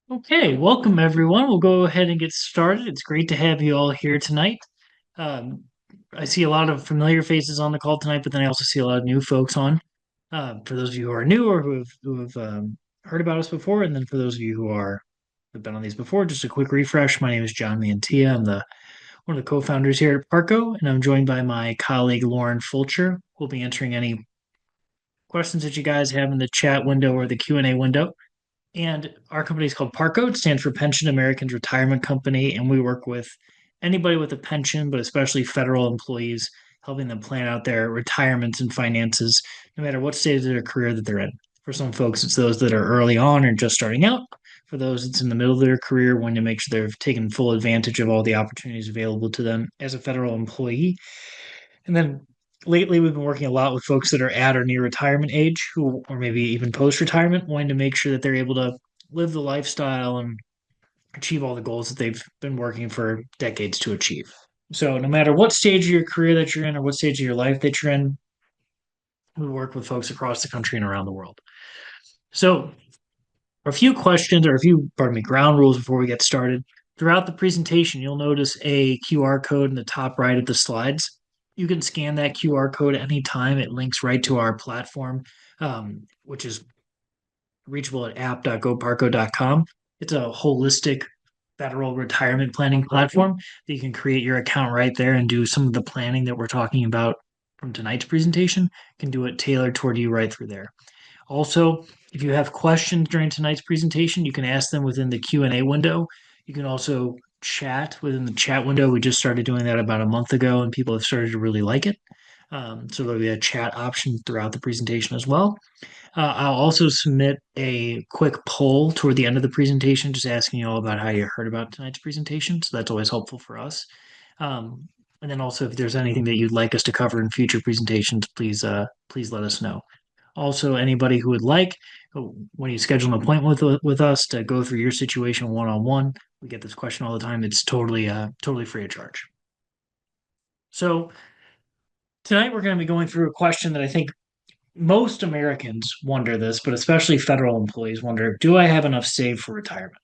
Okay, welcome everyone. We'll go ahead and get started. It's great to have you all here tonight. Um, I see a lot of familiar faces on the call tonight, but then I also see a lot of new folks on. For those of you who are new or who have heard about us before, and then for those of you who've been on these before, just a quick refresh. My name is John Mantia. I'm the one of the co-founders here at Parco, and I'm joined by my colleague Lauren Fulcher. We'll be answering any questions that you guys have in the chat window or the Q&A window. And our company is called PARCO. It stands for Pension Americans Retirement Company. And we work with anybody with a pension, but especially federal employees, helping them plan out their retirements and finances, no matter what stage of their career that they're in. For some folks, it's those that are early on or just starting out. For those, it's in the middle of their career, wanting to make sure they've taken full advantage of all the opportunities available to them as a federal employee. And then lately, we've been working a lot with folks that are at or near retirement age, who, or maybe even post retirement, wanting to make sure that they're able to live the lifestyle and achieve all the goals that they've been working for decades to achieve. So, no matter what stage of your career that you're in or what stage of your life that you're in, we work with folks across the country and around the world. So, a few questions or a few, pardon me, ground rules before we get started. Throughout the presentation, you'll notice a QR code in the top right of the slides. You can scan that QR code at any time. It links right to our platform, which is reachable at app.goparco.com. It's a holistic federal retirement planning platform that you can create your account right there and do some of the planning that we're talking about from tonight's presentation. You can do it tailored toward you right through there. Also, if you have questions during tonight's presentation, you can ask them within the Q&A window. You can also chat within the chat window. We just started doing that about a month ago, and people have started to really like it. So there'll be a chat option throughout the presentation as well. I'll also submit a quick poll toward the end of the presentation, just asking you all about how you heard about tonight's presentation. So that's always helpful for us. And then also, if there's anything that you'd like us to cover in future presentations, please let us know. Also, anybody who would like, when you schedule an appointment with us to go through your situation one on one, we get this question all the time. It's totally free of charge. So tonight we're going to be going through a question that I think most Americans wonder this, but especially federal employees wonder, do I have enough saved for retirement?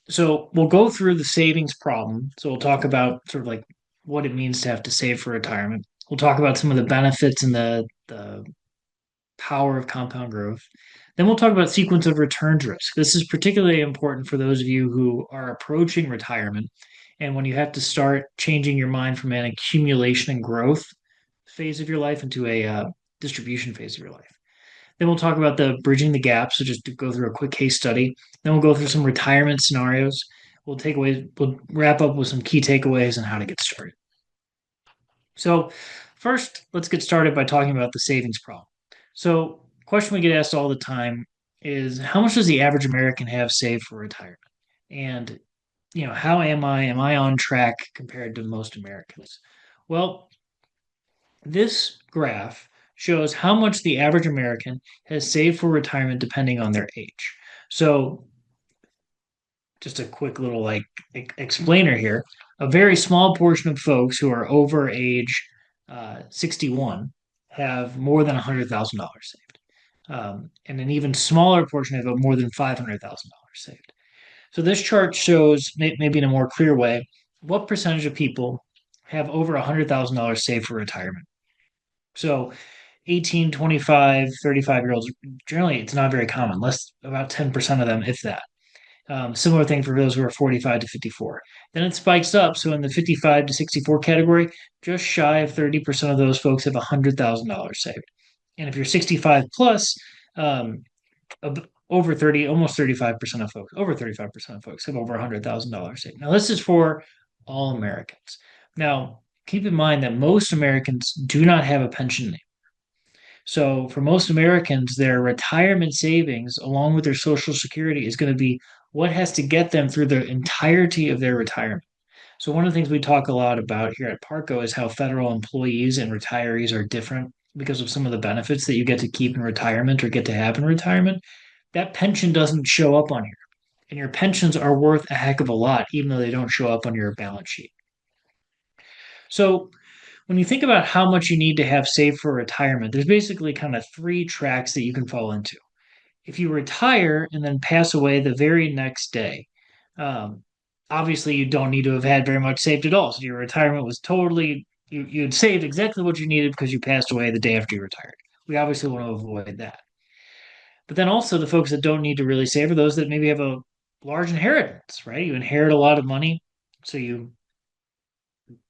So we'll go through the savings problem. So we'll talk about sort of like what it means to have to save for retirement. We'll talk about some of the benefits and the power of compound growth. Then we'll talk about sequence of returns risk. This is particularly important for those of you who are approaching retirement and when you have to start changing your mind from an accumulation and growth phase of your life into a distribution phase of your life. Then we'll talk about the bridging the gap. So just to go through a quick case study. Then we'll go through some retirement scenarios. We'll wrap up with some key takeaways and how to get started. So first, let's get started by talking about the savings problem. So question we get asked all the time is how much does the average American have saved for retirement? And how am I? Am I on track compared to most Americans? Well, this graph shows how much the average American has saved for retirement depending on their age. So, just a quick little explainer here. A very small portion of folks who are over age 61 have more than $100,000 saved. And an even smaller portion have more than $500,000 saved. So this chart shows, maybe in a more clear way, what percentage of people have over $100,000 saved for retirement. So 18, 25, 35-year-olds, generally it's not very common, less about 10% of them, if that. Similar thing for those who are 45 to 54. Then it spikes up. So in the 55 to 64 category, just shy of 30% of those folks have $100,000 saved. And if you're 65 plus, over 30, almost 35% of folks, over 35% of folks have over $100,000 saved. Now, this is for all Americans. Now, keep in mind that most Americans do not have a pension name. So for most Americans, their retirement savings, along with their Social Security, is going to be what has to get them through the entirety of their retirement. So one of the things we talk a lot about here at Parco is how federal employees and retirees are different because of some of the benefits that you get to keep in retirement or get to have in retirement. That pension doesn't show up on here. And your pensions are worth a heck of a lot, even though they don't show up on your balance sheet. So when you think about how much you need to have saved for retirement, there's basically kind of three tracks that you can fall into. if you retire and then pass away the very next day, um, obviously you don't need to have had very much saved at all. So your retirement was totally you had saved exactly what you needed because you passed away the day after you retired. We obviously want to avoid that. But then also the folks that don't need to really save are those that maybe have a large inheritance, right? You inherit a lot of money, so you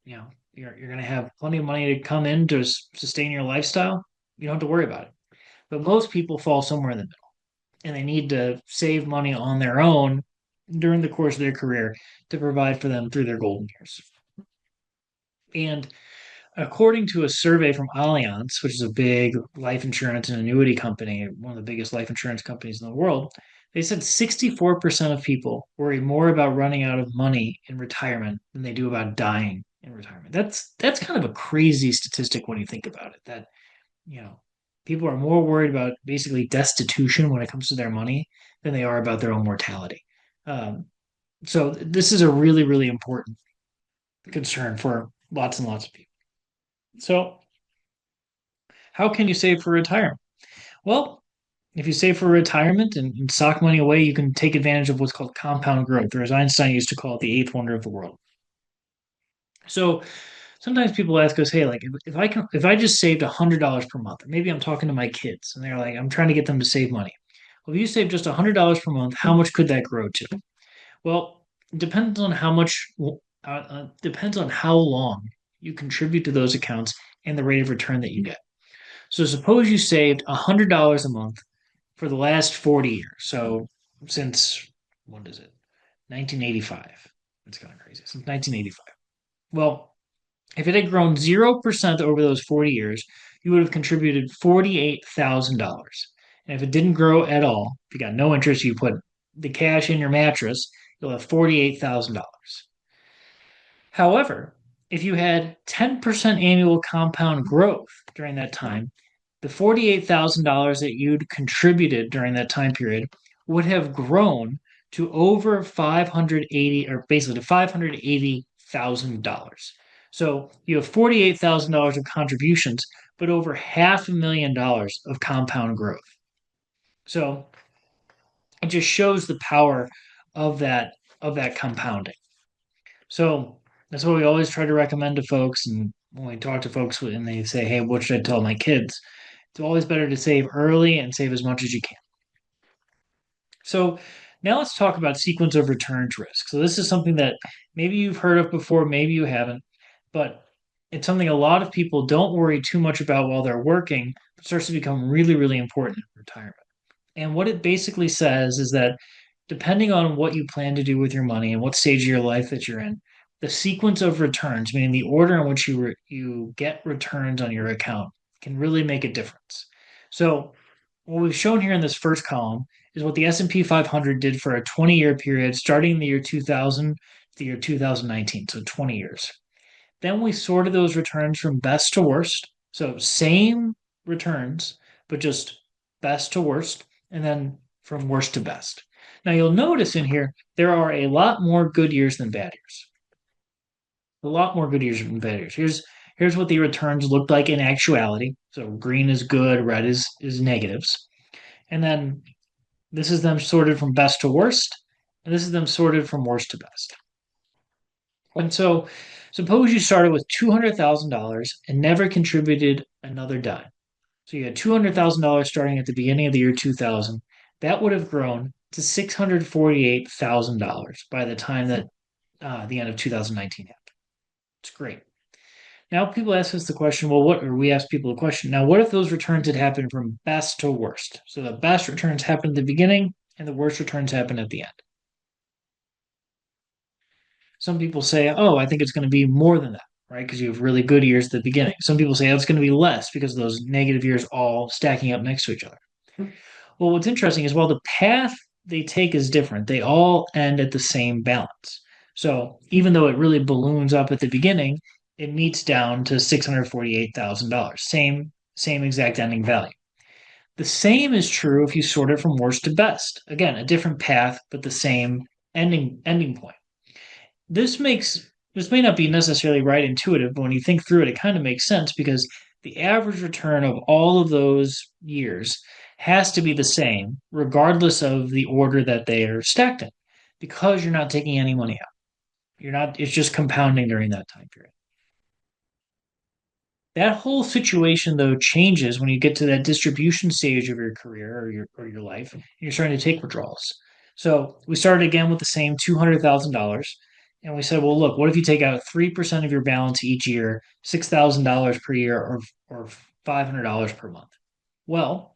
know you're going to have plenty of money to come in to sustain your lifestyle. You don't have to worry about it. But most people fall somewhere in the middle, and they need to save money on their own during the course of their career to provide for them through their golden years. And according to a survey from Allianz, which is a big life insurance and annuity company, one of the biggest life insurance companies in the world, they said 64% of people worry more about running out of money in retirement than they do about dying in retirement. That's kind of a crazy statistic when you think about it. That, you know, people are more worried about basically destitution when it comes to their money than they are about their own mortality. Um, so this is a really, really important concern for lots and lots of people. So how can you save for retirement? Well, if you save for retirement and sock money away, you can take advantage of what's called compound growth, or as Einstein used to call it, the eighth wonder of the world. So sometimes people ask us, hey, like if I just saved $100 per month, or maybe I'm talking to my kids and they're like, I'm trying to get them to save money. Well, if you save just $100 per month, how much could that grow to? Well, it depends on how much, depends on how long you contribute to those accounts and the rate of return that you get. So suppose you saved $100 a month for the last 40 years. So since, what is it? 1985. It's kind of crazy. Since 1985. Well, if it had grown 0% over those 40 years, you would have contributed $48,000. And if it didn't grow at all, if you got no interest, you put the cash in your mattress, you'll have $48,000. However, if you had 10% annual compound growth during that time, the $48,000 that you'd contributed during that time period would have grown to over 580 or basically to $580,000. So you have $48,000 of contributions, but over $500,000 of compound growth. So it just shows the power of that compounding. So that's what we always try to recommend to folks. And when we talk to folks and they say, hey, what should I tell my kids? It's always better to save early and save as much as you can. So now let's talk about sequence of returns risk. So this is something that maybe you've heard of before, maybe you haven't, but it's something a lot of people don't worry too much about while they're working, but starts to become really, really important in retirement. And what it basically says is that depending on what you plan to do with your money and what stage of your life that you're in, the sequence of returns, meaning the order in which you get returns on your account, can really make a difference. So, what we've shown here in this first column is what the S&P 500 did for a 20-year period starting in the year 2000 to the year 2019, so 20 years. Then we sorted those returns from best to worst. So same returns, but just best to worst, and then from worst to best. Now you'll notice in here there are a lot more good years than bad years. A lot more good years than bad years. Here's what the returns looked like in actuality. So green is good, red is negatives. And then this is them sorted from best to worst, and this is them sorted from worst to best. And so suppose you started with $200,000 and never contributed another dime. So you had $200,000 starting at the beginning of the year 2000. That would have grown to $648,000 by the time that the end of 2019 happened. It's great. Now people ask us the question, well, or we ask people the question, now what if those returns had happened from best to worst? So the best returns happened at the beginning and the worst returns happened at the end. Some people say, oh, I think it's going to be more than that, right? Because you have really good years at the beginning. Some people say, oh, it's going to be less because of those negative years all stacking up next to each other. Well, what's interesting is while the path they take is different, they all end at the same balance. So even though it really balloons up at the beginning, it meets down to $648,000. Same exact ending value. The same is true if you sort it from worst to best. Again, a different path, but the same ending point. This may not be necessarily right intuitive, but when you think through it, it kind of makes sense because the average return of all of those years has to be the same, regardless of the order that they are stacked in, because you're not taking any money out. You're not, it's just compounding during that time period. That whole situation though changes when you get to that distribution stage of your career or your life, and you're starting to take withdrawals. So we started again with the same $200,000, and we said, well, look, what if you take out 3% of your balance each year, $6,000 per year, or $500 per month? Well,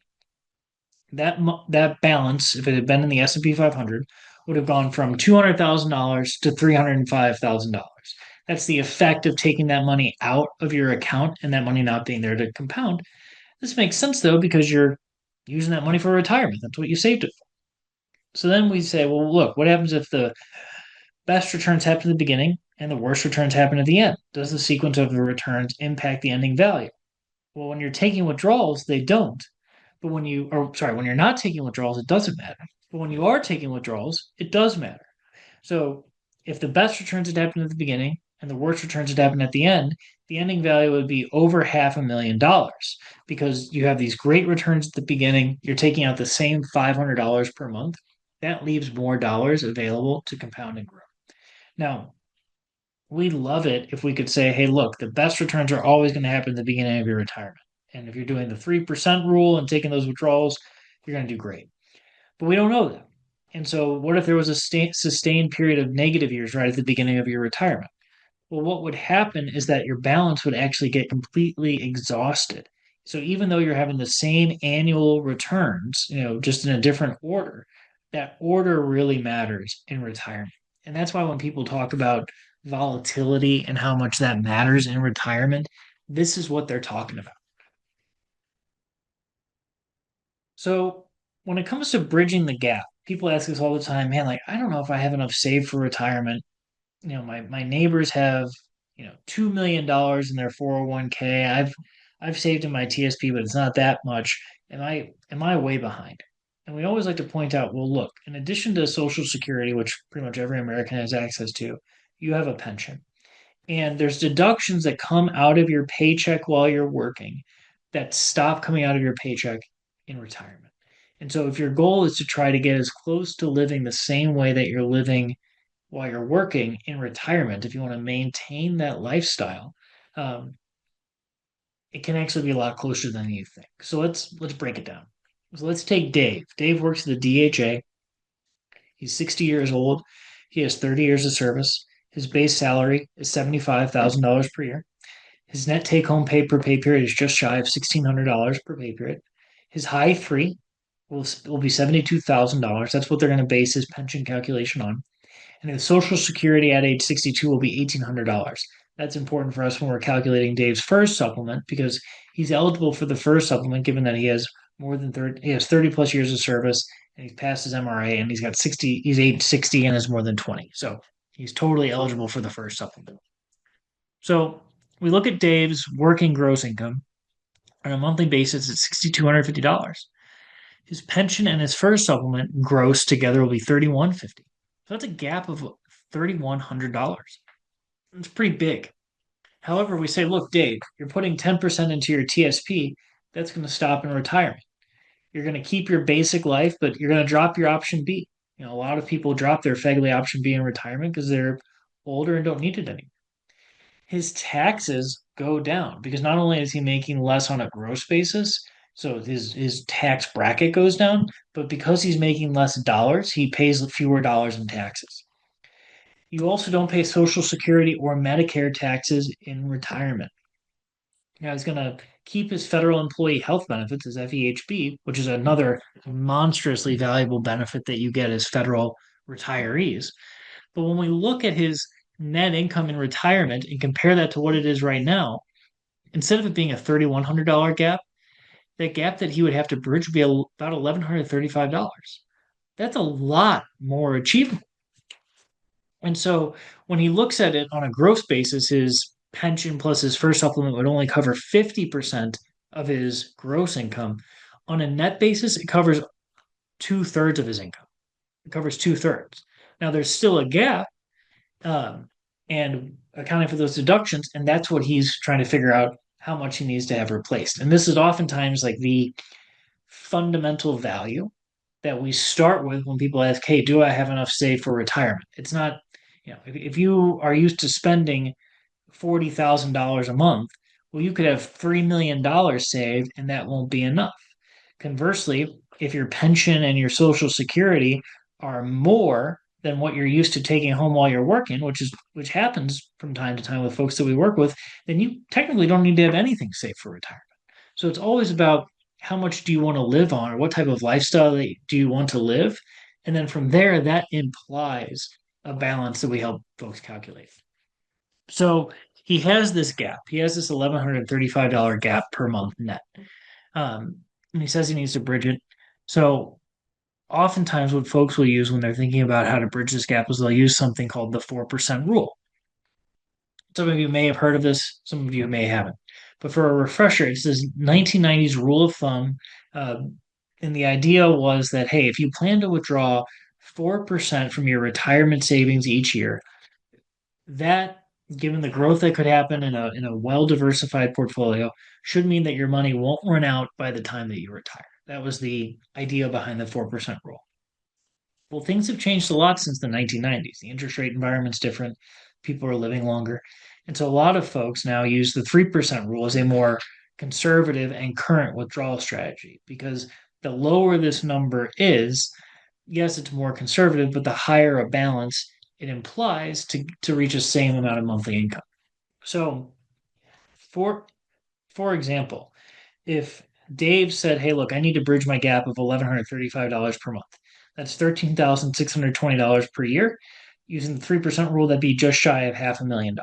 that balance, if it had been in the S&P 500, would have gone from $200,000 to $305,000. That's the effect of taking that money out of your account and that money not being there to compound. This makes sense though because you're using that money for retirement. That's what you saved it for. So then we say, well, look, what happens if the best returns happen at the beginning and the worst returns happen at the end? Does the sequence of the returns impact the ending value? Well, when you're taking withdrawals, they don't. But when you're not taking withdrawals, it doesn't matter. But when you are taking withdrawals, it does matter. So if the best returns had happened at the beginning and the worst returns had happened at the ending value would be over $500,000 because you have these great returns at the beginning. You're taking out the same $500 per month. That leaves more dollars available to compound and grow. Now, we love it if we could say, hey, look, the best returns are always going to happen at the beginning of your retirement. And if you're doing the 3% rule and taking those withdrawals, you're going to do great. But we don't know that. And so, what if there was a sustained period of negative years right at the beginning of your retirement? Well, what would happen is that your balance would actually get completely exhausted. So even though you're having the same annual returns, just in a different order, that order really matters in retirement. And that's why when people talk about volatility and how much that matters in retirement, this is what they're talking about. So when it comes to bridging the gap, people ask us all the time, man, like, I don't know if I have enough saved for retirement. My neighbors have, $2 million in their 401k. I've saved in my TSP, but it's not that much. Am I way behind? And we always like to point out, well, look, in addition to Social Security, which pretty much every American has access to, you have a pension. And there's deductions that come out of your paycheck while you're working that stop coming out of your paycheck in retirement. And so if your goal is to try to get as close to living the same way that you're living while you're working in retirement, if you want to maintain that lifestyle, um, it can actually be a lot closer than you think. So let's break it down. So let's take Dave. Dave works at the DHA. He's 60 years old. He has 30 years of service. His base salary is $75,000 per year. His net take home pay per pay period is just shy of $1,600 per pay period. His high three will be $72,000. That's what they're going to base his pension calculation on. And his Social Security at age 62 will be $1,800. That's important for us when we're calculating Dave's first supplement because he's eligible for the first supplement given that he has more than 30, he has 30 plus years of service and he's passed his MRA and he's age 60 and has more than 20. So he's totally eligible for the first supplement. So we look at Dave's working gross income on a monthly basis at $6,250. His pension and his first supplement gross together will be $3,150. So that's a gap of $3,100. It's pretty big. However, we say, look, Dave, you're putting 10% into your TSP. That's going to stop in retirement. You're going to keep your basic life, but you're going to drop your option B. A lot of people drop their FEGLI option B in retirement because they're older and don't need it anymore. His taxes go down because not only is he making less on a gross basis, so his tax bracket goes down, but because he's making less dollars, he pays fewer dollars in taxes. You also don't pay Social Security or Medicare taxes in retirement. He's going to keep his federal employee health benefits, his FEHB, which is another monstrously valuable benefit that you get as federal retirees. But when we look at his net income in retirement and compare that to what it is right now, instead of it being a $3,100 gap, that gap that he would have to bridge would be about $1,135. That's a lot more achievable. And so when he looks at it on a gross basis, his pension plus his first supplement would only cover 50% of his gross income. On a net basis, it covers two-thirds of his income. It covers two-thirds. Now, there's still a gap, and accounting for those deductions, and that's what he's trying to figure out how much he needs to have replaced. And this is oftentimes like fundamental value that we start with when people ask, hey, do I have enough saved for retirement? It's not, if you are used to spending $40,000 a month, well, you could have $3 million saved and that won't be enough. Conversely, if your pension and your social security are more than what you're used to taking home while you're working, which happens from time to time with folks that we work with, then you technically don't need to have anything saved for retirement. So it's always about how much do you want to live on, or what type of lifestyle do you want to live? And then from there, that implies a balance that we help folks calculate. So he has this gap. He has this $1,135 gap per month net. And he says he needs to bridge it. So oftentimes what folks will use when they're thinking about how to bridge this gap is they'll use something called the 4% rule. Some of you may have heard of this, some of you may haven't. But for a refresher, it's this 1990s rule of thumb. Uh, and the idea was that, hey, if you plan to withdraw 4% from your retirement savings each year, that, given the growth that could happen in a well diversified portfolio, should mean that your money won't run out by the time that you retire. That was the idea behind the 4% rule. Well, things have changed a lot since the 1990s. The interest rate environment's different. People are living longer. And so a lot of folks now use the 3% rule as a more conservative and current withdrawal strategy because the lower this number is, yes, it's more conservative, but the higher a balance it implies to reach the same amount of monthly income. So, for for example, if Dave said, "Hey, look, I need to bridge my gap of $1,135 per month. That's $13,620 per year. Using the 3% rule, that'd be just shy of $500,000.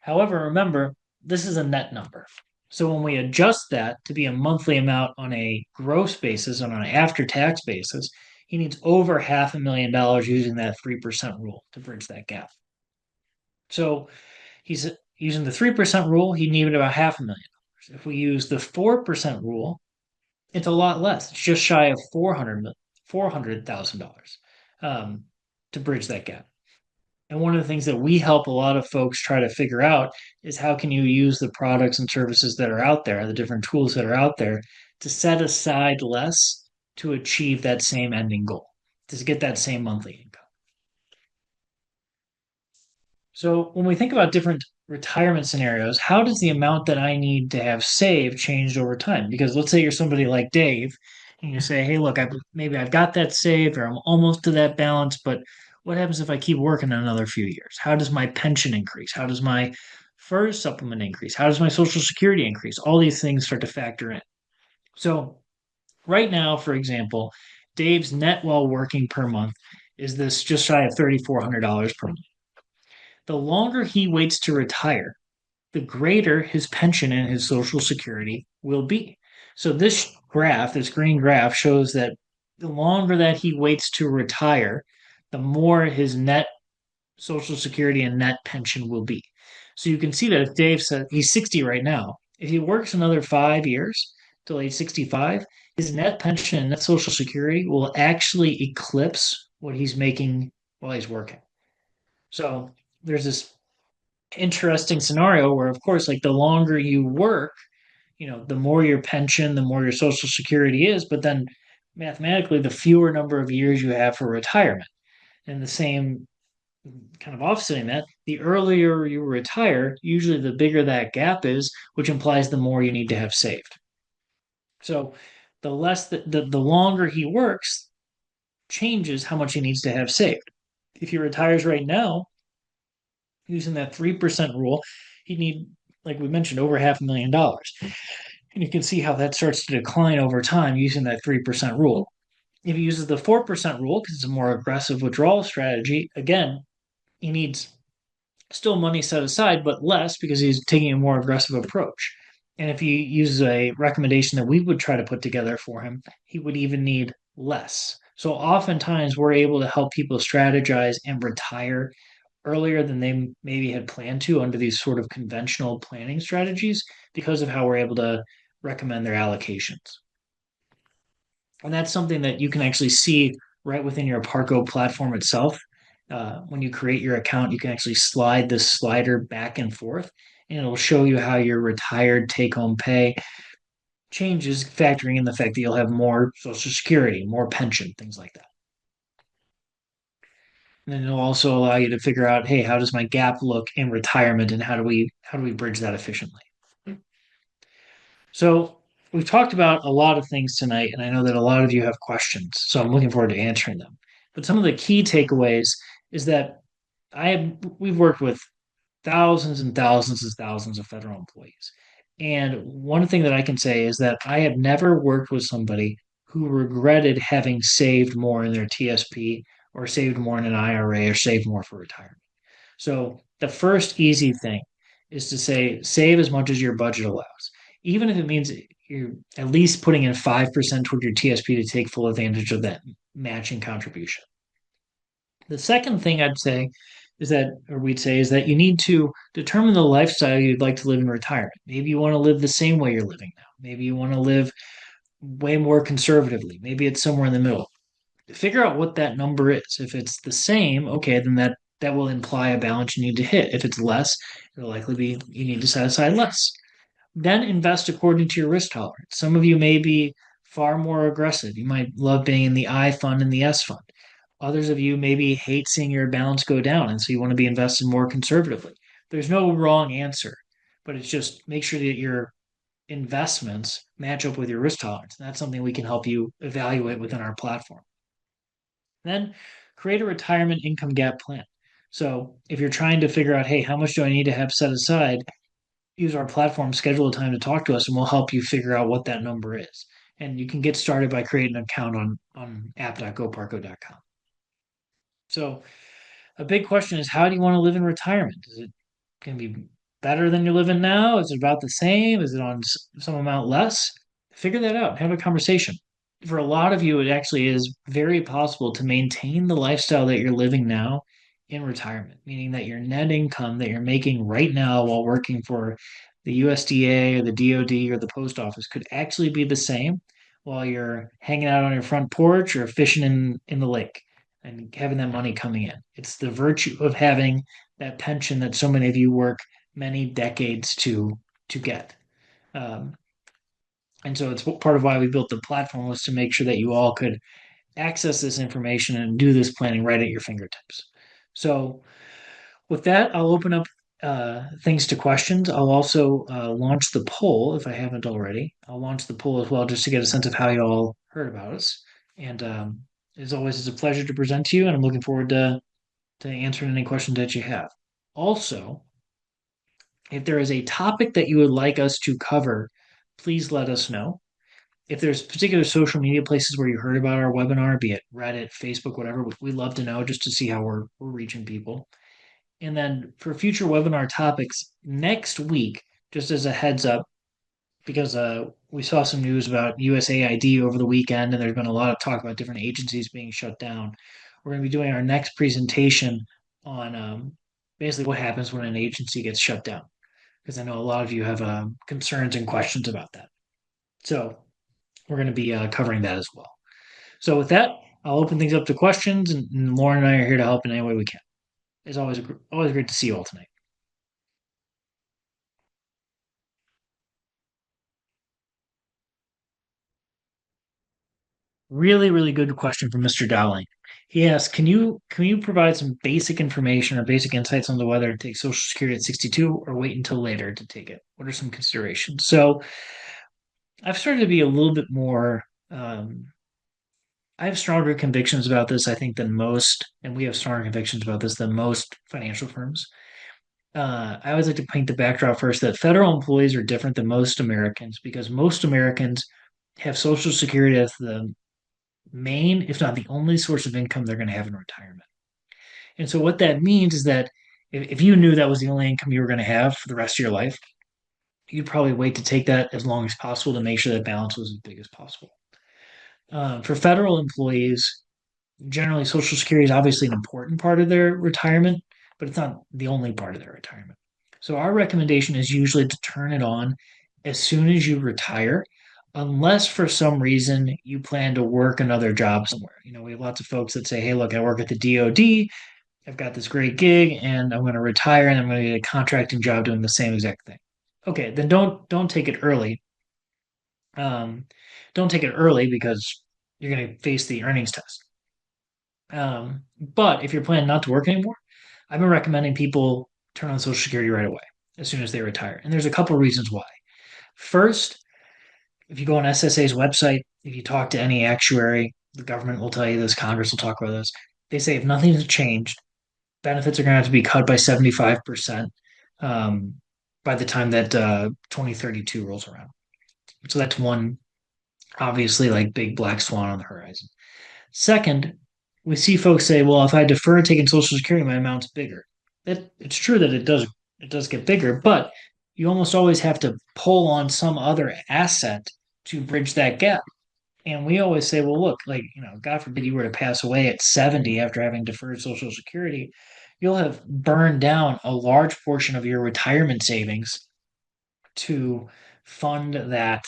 However, remember, this is a net number. So when we adjust that to be a monthly amount on a gross basis, on an after-tax basis, he needs over $500,000 using that 3% rule to bridge that gap. So he's using the 3% rule, he needed about $500,000. If we use the 4% rule, it's a lot less. It's just shy of $400,000 to bridge that gap. And one of the things that we help a lot of folks try to figure out is how can you use the products and services that are out there, the different tools that are out there, to set aside less to achieve that same ending goal, to get that same monthly income. So when we think about different retirement scenarios, how does the amount that I need to have saved changed over time? Because let's say you're somebody like Dave, and you say, "Hey, look, maybe I've got that saved, or I'm almost to that balance, but what happens if I keep working another few years? How does my pension increase? How does my FERS supplement increase? How does my Social Security increase?" All these things start to factor in. So right now, for example, Dave's net while working per month is this just shy of $3,400 per month. The longer he waits to retire, the greater his pension and his Social Security will be. So this graph, this green graph, shows that the longer that he waits to retire, the more his net Social Security and net pension will be. So you can see that if Dave said he's 60 right now, if he works another 5 years till age 65, his net pension and net Social Security will actually eclipse what he's making while he's working. So there's this interesting scenario where, of course, like the longer you work, the more your pension, the more your Social Security is, but then mathematically, the fewer number of years you have for retirement. And the same kind of offsetting that, the earlier you retire, usually the bigger that gap is, which implies the more you need to have saved. So the less the longer he works changes how much he needs to have saved. If he retires right now, using that 3% rule, he'd need, like we mentioned, over $500,000. And you can see how that starts to decline over time using that 3% rule. If he uses the 4% rule, because it's a more aggressive withdrawal strategy, again, he needs still money set aside, but less because he's taking a more aggressive approach. And if he uses a recommendation that we would try to put together for him, he would even need less. So oftentimes we're able to help people strategize and retire earlier than they maybe had planned to under these sort of conventional planning strategies because of how we're able to recommend their allocations. And that's something that you can actually see right within your PARCO platform itself. When you create your account, you can actually slide this slider back and forth, and it'll show you how your retired take home pay changes factoring in the fact that you'll have more Social Security, more pension, things like that. And then it'll also allow you to figure out, hey, how does my gap look in retirement, and how do we bridge that efficiently? So we've talked about a lot of things tonight, and I know that a lot of you have questions, so I'm looking forward to answering them. But some of the key takeaways is that we've worked with thousands and thousands and thousands of federal employees. And one thing that I can say is that I have never worked with somebody who regretted having saved more in their TSP or saved more in an IRA or saved more for retirement. So the first easy thing is to say save as much as your budget allows, even if it means you're at least putting in 5% toward your TSP to take full advantage of that matching contribution. The second thing I'd say is that, or we'd say, is that you need to determine the lifestyle you'd like to live in retirement. Maybe you want to live the same way you're living now. Maybe you want to live way more conservatively. Maybe it's somewhere in the middle. Figure out what that number is. If it's the same, okay, then that will imply a balance you need to hit. If it's less, it'll likely be you need to set aside less. Then invest according to your risk tolerance. Some of you may be far more aggressive. You might love being in the I fund and the S fund. Others of you maybe hate seeing your balance go down, and so you want to be invested more conservatively. There's no wrong answer, but it's just make sure that your investments match up with your risk tolerance. And that's something we can help you evaluate within our platform. Then create a retirement income gap plan. So if you're trying to figure out, hey, how much do I need to have set aside? Use our platform, schedule a time to talk to us, and we'll help you figure out what that number is. And you can get started by creating an account on app.goparco.com. So a big question is, how do you want to live in retirement? Is it going to be better than you're living now? Is it about the same? Is it on some amount less? Figure that out. Have a conversation. For a lot of you, it actually is very possible to maintain the lifestyle that you're living now in retirement, meaning that your net income that you're making right now while working for the USDA or the DoD or the post office could actually be the same while you're hanging out on your front porch or fishing in the lake and having that money coming in. It's the virtue of having that pension that so many of you work many decades to get. Um, and so it's part of why we built the platform was to make sure that you all could access this information and do this planning right at your fingertips. So with that, I'll open up things to questions. I'll also launch the poll if I haven't already. I'll launch the poll as well just to get a sense of how you all heard about us. And as always, it's a pleasure to present to you, and I'm looking forward to answering any questions that you have. Also, if there is a topic that you would like us to cover, please let us know. If there's particular social media places where you heard about our webinar, be it Reddit, Facebook, whatever, we'd love to know just to see how we're reaching people. And then for future webinar topics next week, just as a heads up, because we saw some news about USAID over the weekend, and there's been a lot of talk about different agencies being shut down. We're going to be doing our next presentation on basically what happens when an agency gets shut down, because I know a lot of you have concerns and questions about that. So we're going to be covering that as well. So with that, I'll open things up to questions, and Lauren and I are here to help in any way we can. It's always great to see you all tonight. Really, really good question from Mr. Dowling. He asked, can you provide some basic information or basic insights on the whether to take Social Security at 62 or wait until later to take it? What are some considerations? So I've started to be a little bit more I have stronger convictions about this, I think, than most, and we have stronger convictions about this than most financial firms. I always like to paint the backdrop first that federal employees are different than most Americans because most Americans have Social Security as the main, if not the only source of income they're going to have in retirement. And so what that means is that if you knew that was the only income you were going to have for the rest of your life, you'd probably wait to take that as long as possible to make sure that balance was as big as possible. For federal employees, generally Social Security is obviously an important part of their retirement, but it's not the only part of their retirement. So our recommendation is usually to turn it on as soon as you retire, unless for some reason you plan to work another job somewhere. We have lots of folks that say, hey, look, I work at the DoD, I've got this great gig, and I'm going to retire and I'm going to get a contracting job doing the same exact thing. Okay, then don't take it early. Um, don't take it early because you're going to face the earnings test. But if you're planning not to work anymore, I've been recommending people turn on Social Security right away as soon as they retire. And there's a couple of reasons why. First, if you go on SSA's website, if you talk to any actuary, the government will tell you this, Congress will talk about this. They say if nothing has changed, benefits are going to have to be cut by 75% um, by the time that 2032 rolls around. So that's one, obviously, like big black swan on the horizon. Second, we see folks say, well, if I defer taking Social Security, my amount's bigger. It's true that it does get bigger, but you almost always have to pull on some other asset to bridge that gap. And we always say, well, look, like, God forbid you were to pass away at 70 after having deferred Social Security, you'll have burned down a large portion of your retirement savings to fund that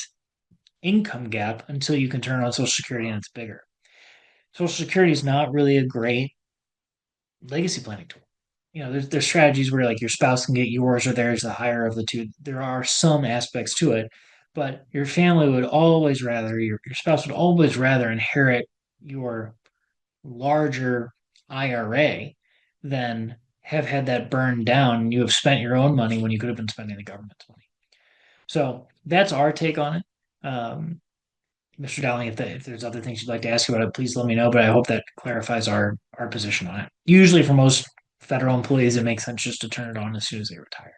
income gap until you can turn on Social Security and it's bigger. Social Security is not really a great legacy planning tool. There's strategies where like your spouse can get yours or theirs, the higher of the two. There are some aspects to it, but your family would always rather, your spouse would always rather inherit your larger IRA than have had that burned down and you have spent your own money when you could have been spending the government's money. So that's our take on it. Mr. Dowling, if there's other things you'd like to ask about it, please let me know. But I hope that clarifies our position on it. Usually, for most federal employees, it makes sense just to turn it on as soon as they retire.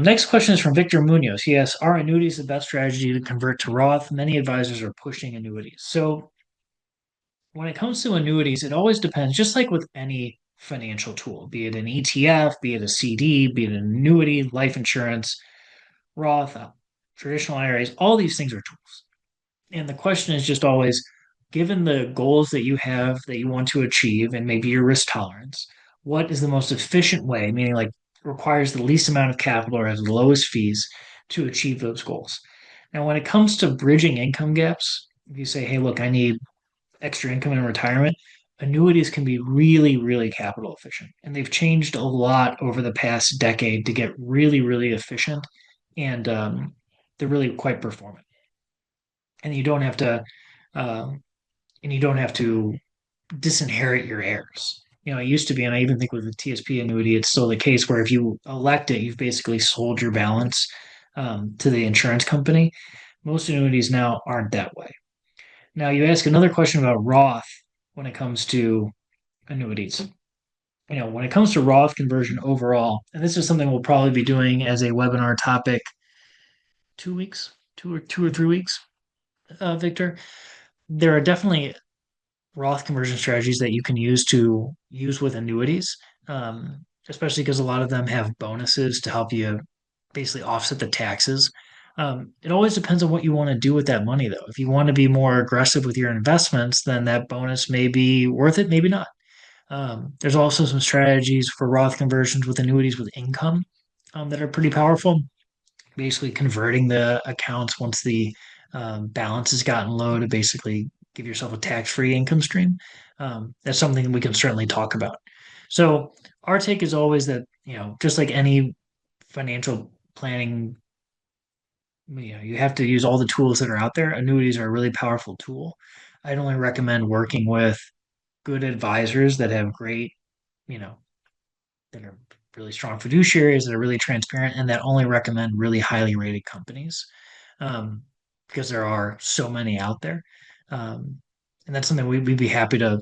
Next question is from Victor Munoz. He asks, are annuities the best strategy to convert to Roth? Many advisors are pushing annuities. So when it comes to annuities, it always depends, just like with any financial tool, be it an ETF, be it a CD, be it an annuity, life insurance, Roth, traditional IRAs, all these things are tools. And the question is just always, given the goals that you have that you want to achieve and maybe your risk tolerance, what is the most efficient way, meaning like requires the least amount of capital or has the lowest fees to achieve those goals? Now, when it comes to bridging income gaps, if you say, hey, look, I need extra income in retirement, annuities can be really, really capital efficient. And they've changed a lot over the past decade to get really, really efficient. And they're really quite performant. And you don't have to, um, and you don't have to disinherit your heirs. It used to be, and I even think with the TSP annuity, it's still the case where if you elect it, you've basically sold your balance to the insurance company. Most annuities now aren't that way. Now, you ask another question about Roth when it comes to annuities. When it comes to Roth conversion overall, and this is something we'll probably be doing as a webinar topic 2 weeks, 2 or 3 weeks, Victor. There are definitely Roth conversion strategies that you can use with annuities, especially because a lot of them have bonuses to help you basically offset the taxes. It always depends on what you want to do with that money, though. If you want to be more aggressive with your investments, then that bonus may be worth it, maybe not. There's also some strategies for Roth conversions with annuities with income that are pretty powerful. Basically, converting the accounts once the balance has gotten low to basically give yourself a tax-free income stream. That's something we can certainly talk about. So our take is always that, just like any financial planning, you have to use all the tools that are out there. Annuities are a really powerful tool. I'd only recommend working with good advisors that have great, you know, that are really strong fiduciaries, that are really transparent, and that only recommend really highly rated companies, um, because there are so many out there. And that's something we'd be happy to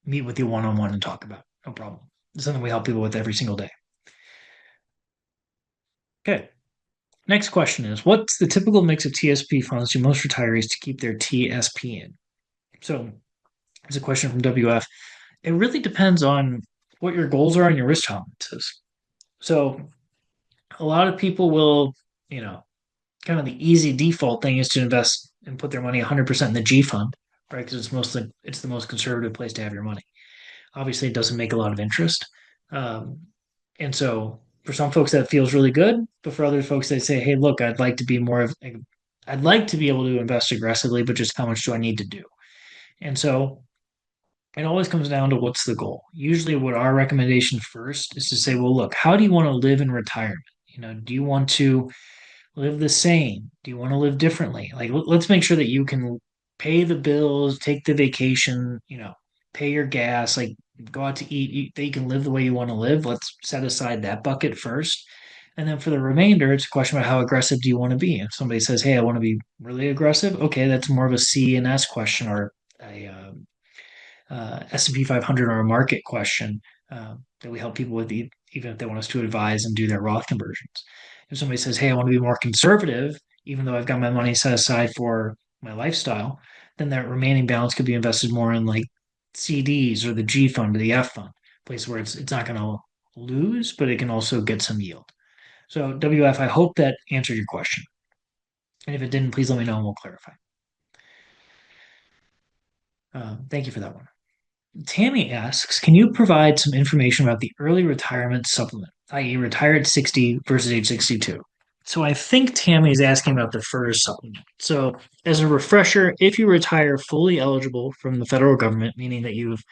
meet with you one on one and talk about. No problem. It's something we help people with every single day. Okay. Next question is, what's the typical mix of TSP funds do most retirees to keep their TSP in? So it's a question from WF. It really depends on what your goals are and your risk tolerances. So a lot of people will, you know, kind of the easy default thing is to invest and put their money 100% in the G fund, right? Because it's the most conservative place to have your money. Obviously, it doesn't make a lot of interest, um, and so for some folks that feels really good, but for other folks they say, hey, look, I'd like to be able to invest aggressively, but just how much do I need to do? And so it always comes down to what's the goal. Usually, what our recommendation first is to say, well, look, how do you want to live in retirement? Do you want to live the same? Do you want to live differently? Like, let's make sure that you can pay the bills, take the vacation, pay your gas, like go out to eat, that you can live the way you want to live. Let's set aside that bucket first. And then for the remainder, it's a question about how aggressive do you want to be? If somebody says, "Hey, I want to be really aggressive," okay, that's more of a C and S question or a S&P 500 or a market question that we help people with, even if they want us to advise and do their Roth conversions. If somebody says, "Hey, I want to be more conservative, even though I've got my money set aside for my lifestyle," then that remaining balance could be invested more in like CDs or the G fund or the F fund, place where it's not going to lose, but it can also get some yield. So, WF, I hope that answered your question. And if it didn't, please let me know and we'll clarify. Thank you for that one. Tammy asks, can you provide some information about the early retirement supplement, i.e., retire at 60 versus age 62? So I think Tammy is asking about the FERS supplement. So as a refresher, if you retire fully eligible from the federal government, meaning that you've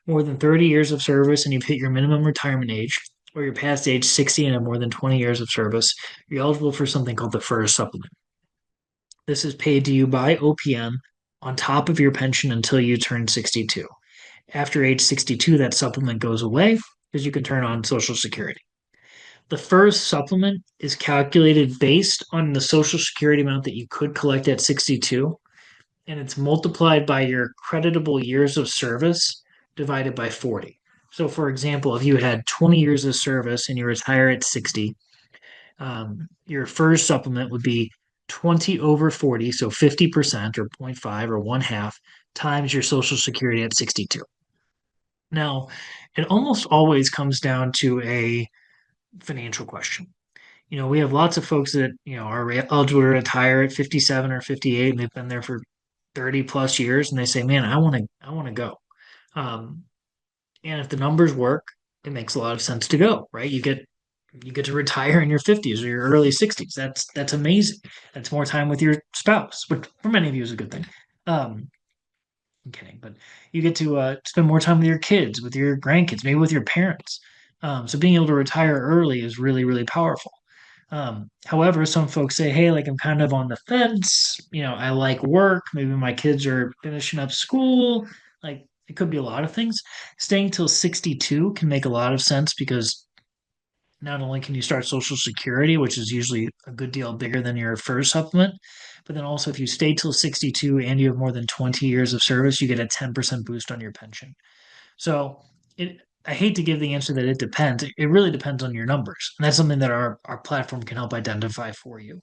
more than 30 years of service and you've hit your minimum retirement age, or you're past age 60 and have more than 20 years of service, you're eligible for something called the FERS supplement. This is paid to you by OPM on top of your pension until you turn 62. After age 62, that supplement goes away because you can turn on Social Security. The first supplement is calculated based on the Social Security amount that you could collect at 62, and it's multiplied by your creditable years of service divided by 40. So, for example, if you had 20 years of service and you retire at 60, your first supplement would be 20 over 40, so 50% or zero point 0.5 or one half times your Social Security at 62. Now, it almost always comes down to a financial question. We have lots of folks that, are eligible to retire at 57 or 58 and they've been there for 30 plus years and they say, "Man, I want to go." Um, and if the numbers work, it makes a lot of sense to go, right? You get to retire in your 50s or your early 60s. That's amazing. That's more time with your spouse, which for many of you is a good thing. Um, I'm kidding, but you get to spend more time with your kids, with your grandkids, maybe with your parents. So being able to retire early is really, really powerful. However, some folks say, "Hey, like I'm kind of on the fence. I like work. Maybe my kids are finishing up school. Like it could be a lot of things." Staying till 62 can make a lot of sense because not only can you start Social Security, which is usually a good deal bigger than your first supplement, but then also if you stay till 62 and you have more than 20 years of service, you get a 10% boost on your pension. So I hate to give the answer that it depends. It really depends on your numbers. And that's something that our platform can help identify for you.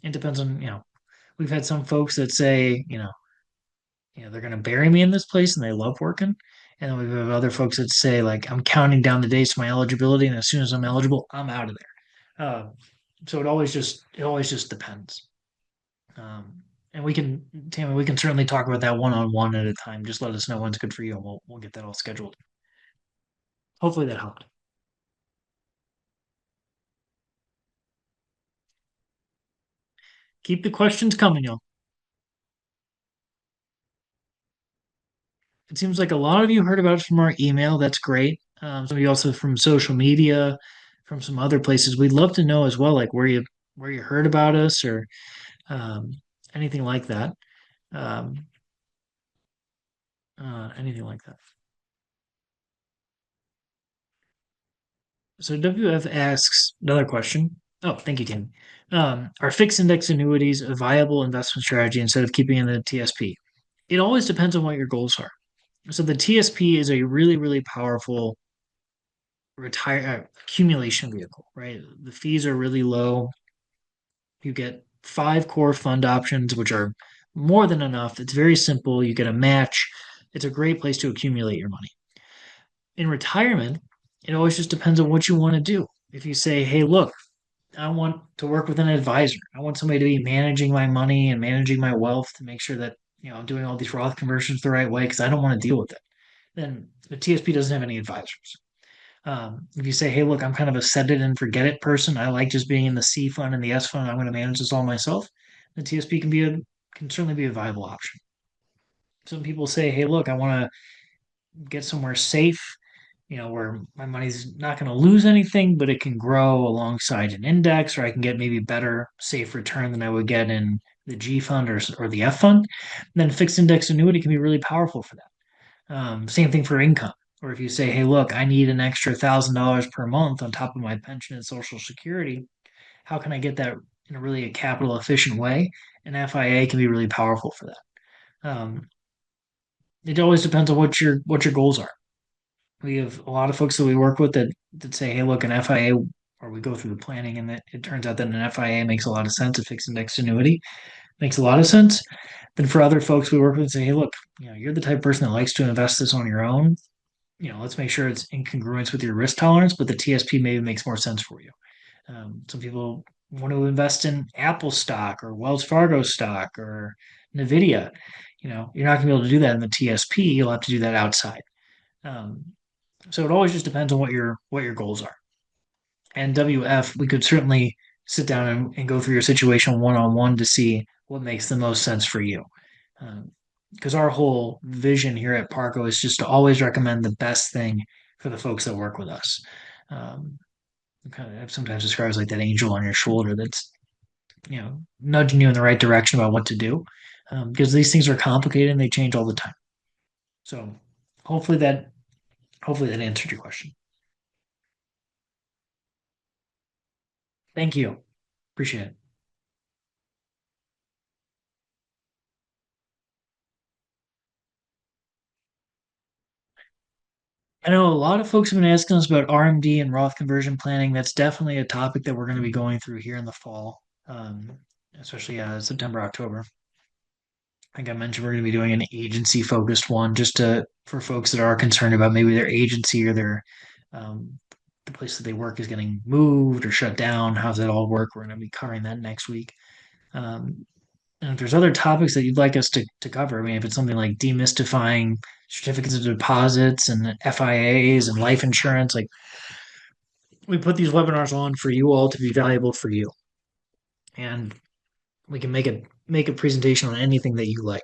It depends on, we've had some folks that say, they're going to bury me in this place and they love working. And then we have other folks that say, like, I'm counting down the days to my eligibility. And as soon as I'm eligible, I'm out of there. So it always just depends. And Tammy, we can certainly talk about that one on one at a time. Just let us know when's good for you and we'll get that all scheduled. Hopefully that helped. Keep the questions coming, y'all. It seems like a lot of you heard about it from our email. That's great. Some of you also from social media, from some other places. We'd love to know as well, like where you heard about us or um, anything like that. Um, anything like that. So WF asks another question. Oh, thank you, Tim. Are fixed index annuities a viable investment strategy instead of keeping in the TSP? It always depends on what your goals are. So the TSP is a really, really powerful retire accumulation vehicle, right? The fees are really low. You get 5 core fund options, which are more than enough. It's very simple. You get a match. It's a great place to accumulate your money. In retirement, it always just depends on what you want to do. If you say, "Hey, look, I want to work with an advisor. I want somebody to be managing my money and managing my wealth to make sure that I'm doing all these Roth conversions the right way because I don't want to deal with it." Then the TSP doesn't have any advisors. If you say, "Hey, look, I'm kind of a set it and forget it person. I like just being in the C fund and the S fund. I'm going to manage this all myself." The TSP can certainly be a viable option. Some people say, "Hey, look, I want to get somewhere safe where my money's not going to lose anything, but it can grow alongside an index, or I can get maybe better safe return than I would get in the G fund or the F fund. Then fixed index annuity can be really powerful for that. Same thing for income. Or if you say, hey, look, I need an extra $1,000 per month on top of my pension and Social Security, how can I get that in a really capital efficient way? And FIA can be really powerful for that. It always depends on what your goals are. We have a lot of folks that we work with that say, hey, look, an FIA, or we go through the planning, and that it turns out that an FIA makes a lot of sense. A fixed index annuity makes a lot of sense. Then for other folks we work with, say, hey, look, you're the type of person that likes to invest this on your own. Let's make sure it's in congruence with your risk tolerance, but the TSP maybe makes more sense for you. Some people want to invest in Apple stock or Wells Fargo stock or Nvidia. You're not going to be able to do that in the TSP. You'll have to do that outside. Um, so it always just depends on what your goals are. And WF, we could certainly sit down and go through your situation one on one to see what makes the most sense for you. Because our whole vision here at Parco is just to always recommend the best thing for the folks that work with us. Um, kind of sometimes describes like that angel on your shoulder that's nudging you in the right direction about what to do. Because these things are complicated and they change all the time. So hopefully that hopefully that answered your question. Thank you. Appreciate it. I know a lot of folks have been asking us about RMD and Roth conversion planning. That's definitely a topic that we're going to be going through here in the fall, especially September, October. I think I mentioned we're going to be doing an agency focused one just to for folks that are concerned about maybe their agency or um, the place that they work is getting moved or shut down. How's that all work? We're going to be covering that next week. Um, and if there's other topics that you'd like us to cover, I mean, if it's something like demystifying certificates of deposits and FIAs and life insurance, like we put these webinars on for you all to be valuable for you. And we can make a presentation on anything that you like.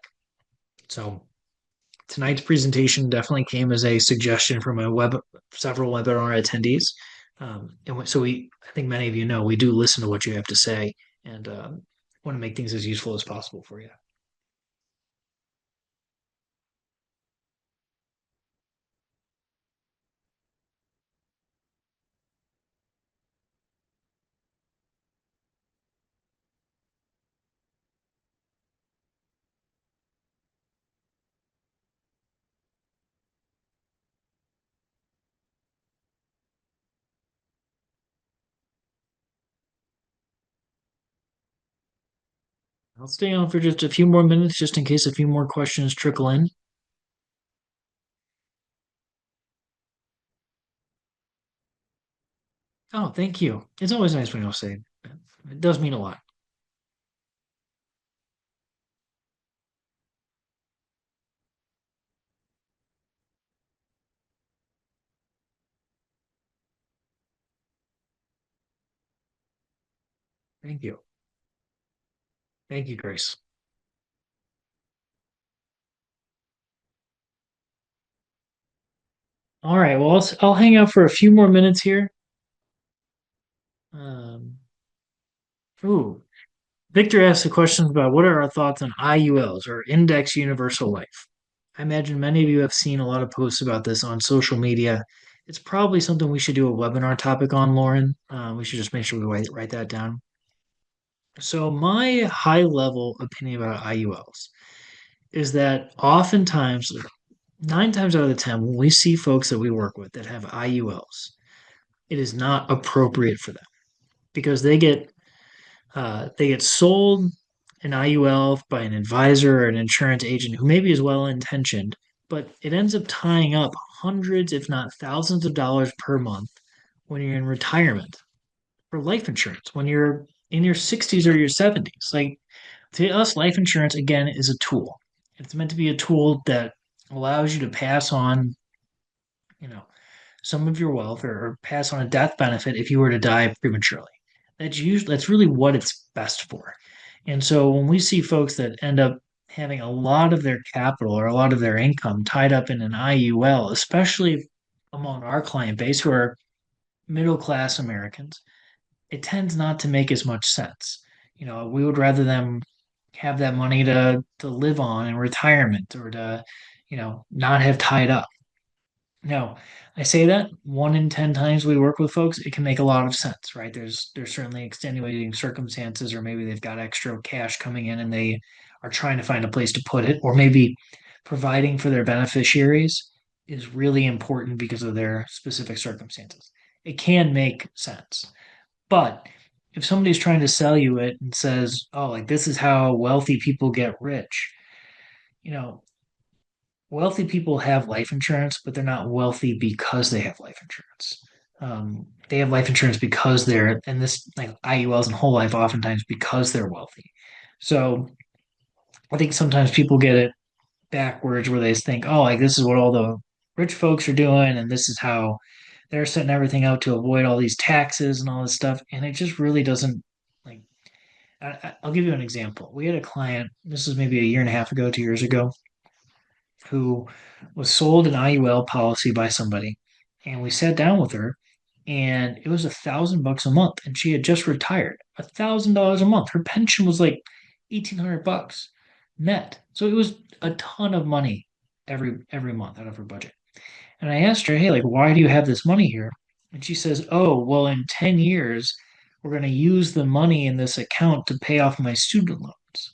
So tonight's presentation definitely came as a suggestion from several webinar attendees. And so I think many of you know, we do listen to what you have to say and want to make things as useful as possible for you. I'll stay on for just a few more minutes, just in case a few more questions trickle in. Oh, thank you. It's always nice when you'll say it. It does mean a lot. Thank you. Thank you, Grace. All right. Well, I'll hang out for a few more minutes here. Um, ooh, Victor asked a question about what are our thoughts on IULs or Index Universal Life. I imagine many of you have seen a lot of posts about this on social media. It's probably something we should do a webinar topic on, Lauren. We should just make sure we write that down. So, my high level opinion about IULs is that oftentimes, 9 times out of the 10, when we see folks that we work with that have IULs, it is not appropriate for them because they get sold an IUL by an advisor or an insurance agent who maybe is well intentioned, but it ends up tying up hundreds, if not thousands of dollars per month when you're in retirement for life insurance, when you're in your 60s or your 70s. Like to us, life insurance, again, is a tool. It's meant to be a tool that allows you to pass on, you know, some of your wealth or pass on a death benefit if you were to die prematurely. That's really what it's best for. And so when we see folks that end up having a lot of their capital or a lot of their income tied up in an IUL, especially among our client base who are middle class Americans, it tends not to make as much sense. We would rather them have that money to live on in retirement or to, not have tied up. No, I say that 1 in 10 times we work with folks, it can make a lot of sense, right? There's certainly extenuating circumstances, or maybe they've got extra cash coming in and they are trying to find a place to put it, or maybe providing for their beneficiaries is really important because of their specific circumstances. It can make sense. But if somebody's trying to sell you it and says, oh, like this is how wealthy people get rich, you know, wealthy people have life insurance, but they're not wealthy because they have life insurance. They have life insurance because they're, and this like IULs and whole life oftentimes because they're wealthy. So I think sometimes people get it backwards where they think, oh, like this is what all the rich folks are doing, and this is how they're setting everything out to avoid all these taxes and all this stuff. And it just really doesn't like, I'll give you an example. We had a client, this was maybe a year and a half ago, 2 years ago, who was sold an IUL policy by somebody. And we sat down with her and it was $1,000 a month. And she had just retired. $1,000 a month. Her pension was like 1,800 bucks net. So it was a ton of money every month out of her budget. And I asked her, hey, like, why do you have this money here? And she says, oh, well, in 10 years, we're going to use the money in this account to pay off my student loans.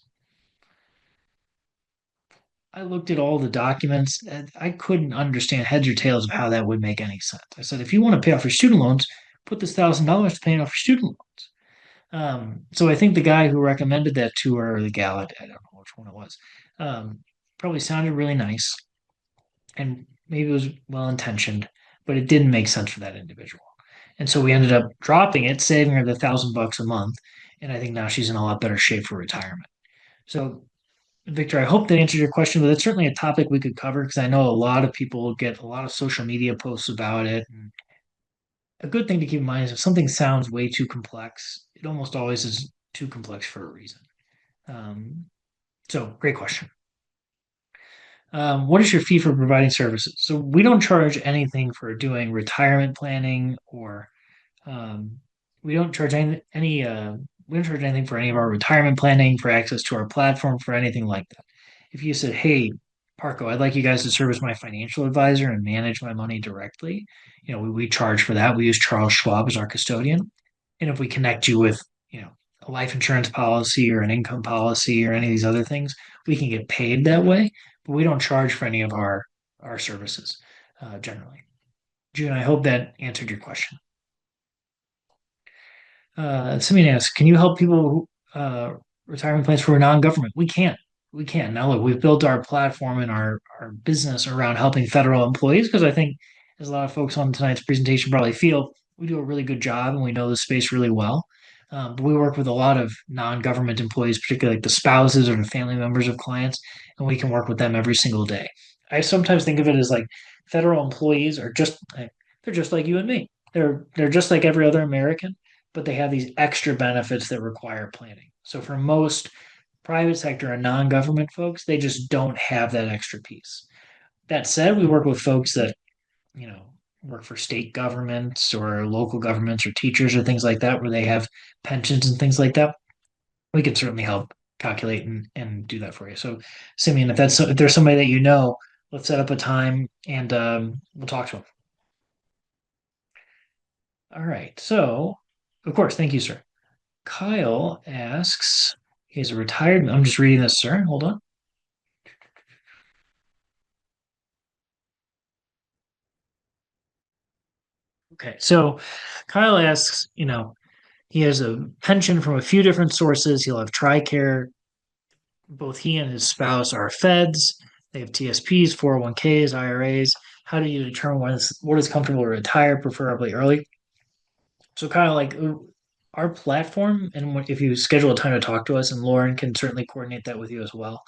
I looked at all the documents and I couldn't understand heads or tails of how that would make any sense. I said, if you want to pay off your student loans, put this $1,000 to paying off your student loans. So I think the guy who recommended that to her, or the gal, I don't know which one it was, probably sounded really nice and maybe it was well intentioned, but it didn't make sense for that individual. And so we ended up dropping it, saving her the $1,000 a month. And I think now she's in a lot better shape for retirement. So Victor, I hope that answered your question, but it's certainly a topic we could cover because I know a lot of people get a lot of social media posts about it. And a good thing to keep in mind is if something sounds way too complex, it almost always is too complex for a reason. Um, so, great question. What is your fee for providing services? So, we don't charge anything for doing retirement planning or um, we don't charge we don't charge anything for any of our retirement planning, for access to our platform, for anything like that. If you said, "Hey, Parco, I'd like you guys to serve as my financial advisor and manage my money directly," we charge for that. We use Charles Schwab as our custodian, and if we connect you with, a life insurance policy or an income policy or any of these other things, we can get paid that way. But we don't charge for any of our services generally. June, I hope that answered your question. Somebody asks, can you help people retirement plans for non-government? We can. We can. Now, look, we've built our platform and our business around helping federal employees because I think, as a lot of folks on tonight's presentation probably feel, we do a really good job and we know the space really well. But we work with a lot of non-government employees, particularly like the spouses or the family members of clients, and we can work with them every single day. I sometimes think of it as like federal employees are just like, they're just like you and me. They're just like every other American, but they have these extra benefits that require planning. So for most private sector and non-government folks, they just don't have that extra piece. That said, we work with folks that, you know, work for state governments or local governments or teachers or things like that, where they have pensions and things like that. We can certainly help calculate and do that for you. So, Simeon, if there's somebody that you know, let's set up a time and we'll talk to them. All right. So, of course, thank you, sir. Kyle asks, he's a retired. I'm just reading this, sir. Hold on. Okay. So Kyle asks, he has a pension from a few different sources. He'll have TRICARE. Both he and his spouse are feds. They have TSPs, 401ks, IRAs. How do you determine what is comfortable to retire, preferably early? So Kyle, like our platform, and if you schedule a time to talk to us, and Lauren can certainly coordinate that with you as well.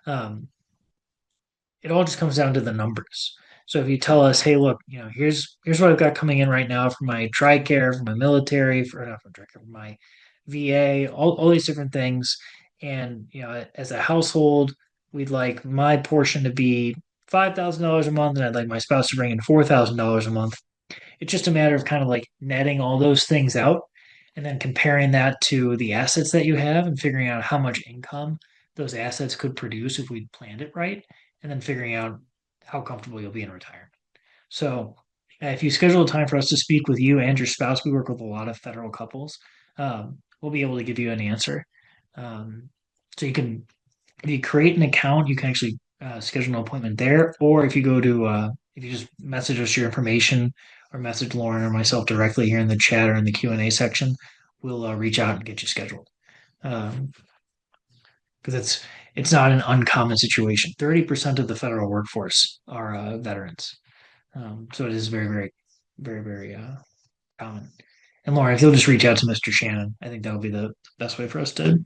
Um, it all just comes down to the numbers. So if you tell us, hey, look, here's what I've got coming in right now for my TRICARE, for my military, for not for TRICARE, for my VA, all these different things, and as a household, we'd like my portion to be $5,000 a month, and I'd like my spouse to bring in $4,000 a month. It's just a matter of kind of like netting all those things out and then comparing that to the assets that you have and figuring out how much income those assets could produce if we planned it right, and then figuring out how comfortable you'll be in retirement. So, if you schedule a time for us to speak with you and your spouse, we work with a lot of federal couples. We'll be able to give you an answer. Um, so you can, if you create an account, you can actually schedule an appointment there, or if you just message us your information or message Lauren or myself directly here in the chat or in the Q&A section, we'll reach out and get you scheduled. Um, because it's not an uncommon situation. 30% of the federal workforce are veterans. So it is very, very, very, very common. And Lauren, if you'll just reach out to Mr. Shannon, I think that would be the best way for us to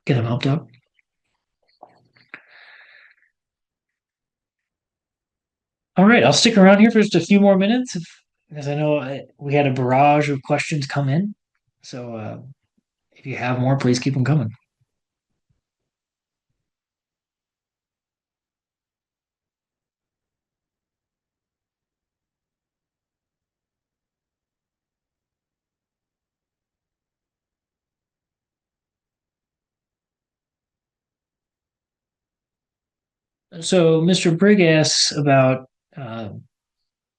get him helped out. All right, I'll stick around here for just a few more minutes because I know we had a barrage of questions come in. So if you have more, please keep them coming. So Mr. Brigg asks about uh,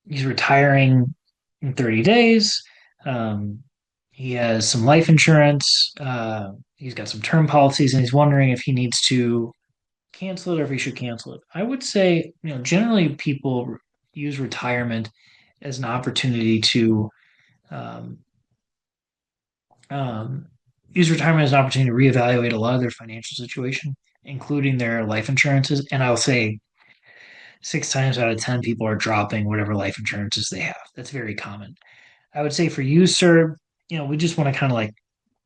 he's retiring in 30 days. Um, he has some life insurance. He's got some term policies, and he's wondering if he needs to cancel it or if he should cancel it. I would say, generally people use retirement as an opportunity to um, um, use retirement as an opportunity to reevaluate a lot of their financial situation, including their life insurances. And I'll say 6 times out of 10, people are dropping whatever life insurances they have. That's very common. I would say for you, sir, we just want to kind of like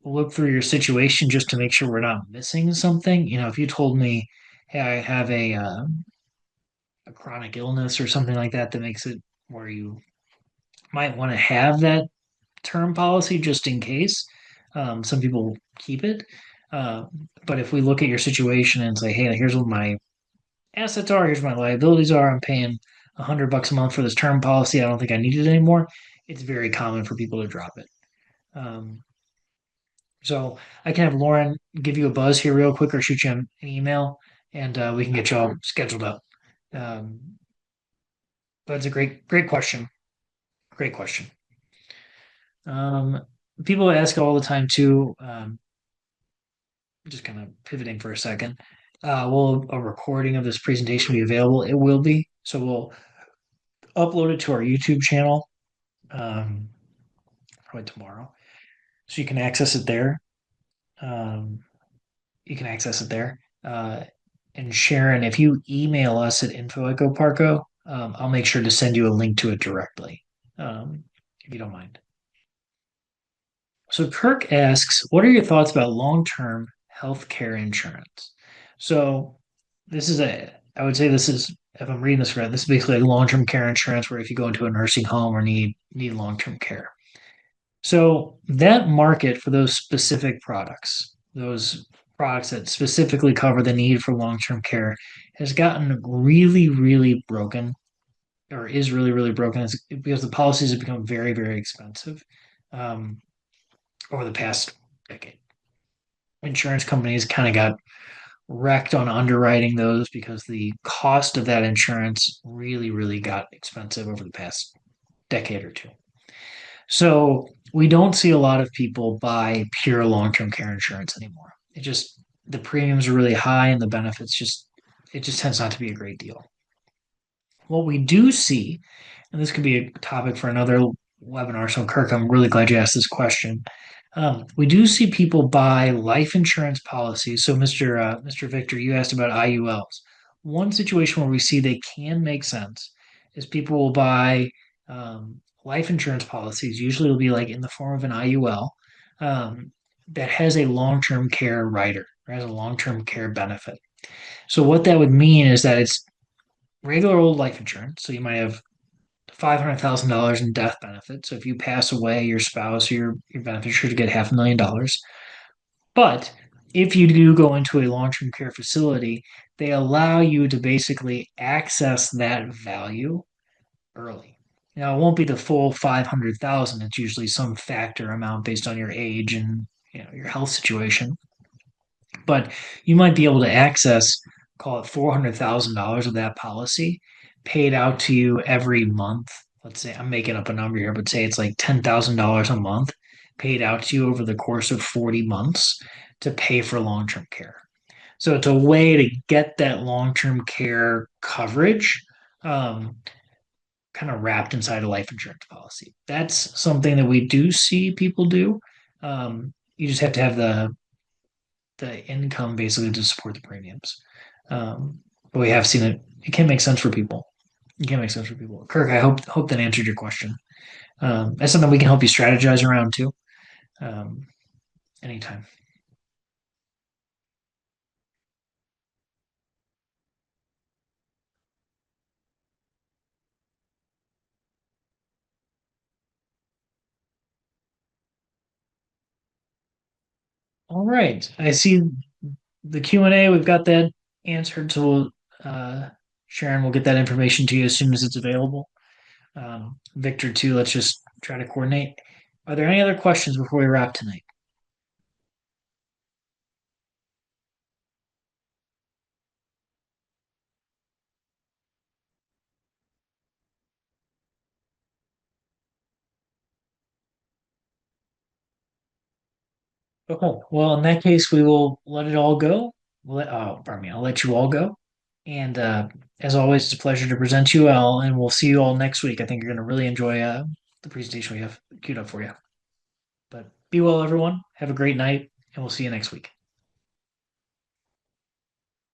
look through your situation just to make sure we're not missing something. If you told me, hey, I have a chronic illness or something like that that makes it where you might want to have that term policy just in case. Some people keep it. Uh, but if we look at your situation and say, hey, here's what my assets are, here's what my liabilities are, I'm paying $100 a month for this term policy, I don't think I need it anymore. It's very common for people to drop it. Um, so I can have Lauren give you a buzz here real quick or shoot you an email and we can get you all scheduled up. Um, but it's a great question. Great question. Um, People ask all the time too, just kind of pivoting for a second. Will a recording of this presentation be available? It will be. So we'll upload it to our YouTube channel um, probably tomorrow. So you can access it there. Um, you can access it there. And Sharon, if you email us at info@PARCO, I'll make sure to send you a link to it directly, if you don't mind. So Kirk asks, what are your thoughts about long-term healthcare insurance? So I would say this is, if I'm reading this right, this is basically like long-term care insurance where if you go into a nursing home or need long-term care. So that market for those products that specifically cover the need for long-term care has gotten really, really broken or is really, really broken because the policies have become very, very expensive um, over the past decade. Insurance companies kind of got wrecked on underwriting those because the cost of that insurance really, really got expensive over the past decade or two. So we don't see a lot of people buy pure long-term care insurance anymore. The premiums are really high and the benefits it just tends not to be a great deal. What we do see, and this could be a topic for another webinar, so Kirk, I'm really glad you asked this question. We do see people buy life insurance policies. So, Mr. Victor, you asked about IULs. One situation where we see they can make sense is people will buy life insurance policies. Usually, it'll be like in the form of an IUL that has a long-term care rider or has a long-term care benefit. So, what that would mean is that it's regular old life insurance. So, you might have $500,000 in death benefit. So if you pass away, your spouse or your beneficiary get $500,000. But if you do go into a long-term care facility, they allow you to basically access that value early. Now, it won't be the full 500,000. It's usually some factor amount based on your age and your health situation. But you might be able to access, call it $400,000 of that policy paid out to you every month. Let's say I'm making up a number here, but say it's like $10,000 a month paid out to you over the course of 40 months to pay for long-term care. So it's a way to get that long-term care coverage kind of wrapped inside a life insurance policy. That's something that we do see people do. You just have to have the income basically to support the premiums. But we have seen it. It can make sense for people. It can make sense for people. Kirk, I hope that answered your question. That's something we can help you strategize around too. Um, anytime. All right. I see the Q&A. We've got that answered. So Sharon will get that information to you as soon as it's available. Victor, too. Let's just try to coordinate. Are there any other questions before we wrap tonight? Okay. Well, in that case, we will let it all go. Pardon me. I'll let you all go. And as always, it's a pleasure to present you all. And we'll see you all next week. I think you're going to really enjoy the presentation we have queued up for you. But be well, everyone. Have a great night, and we'll see you next week.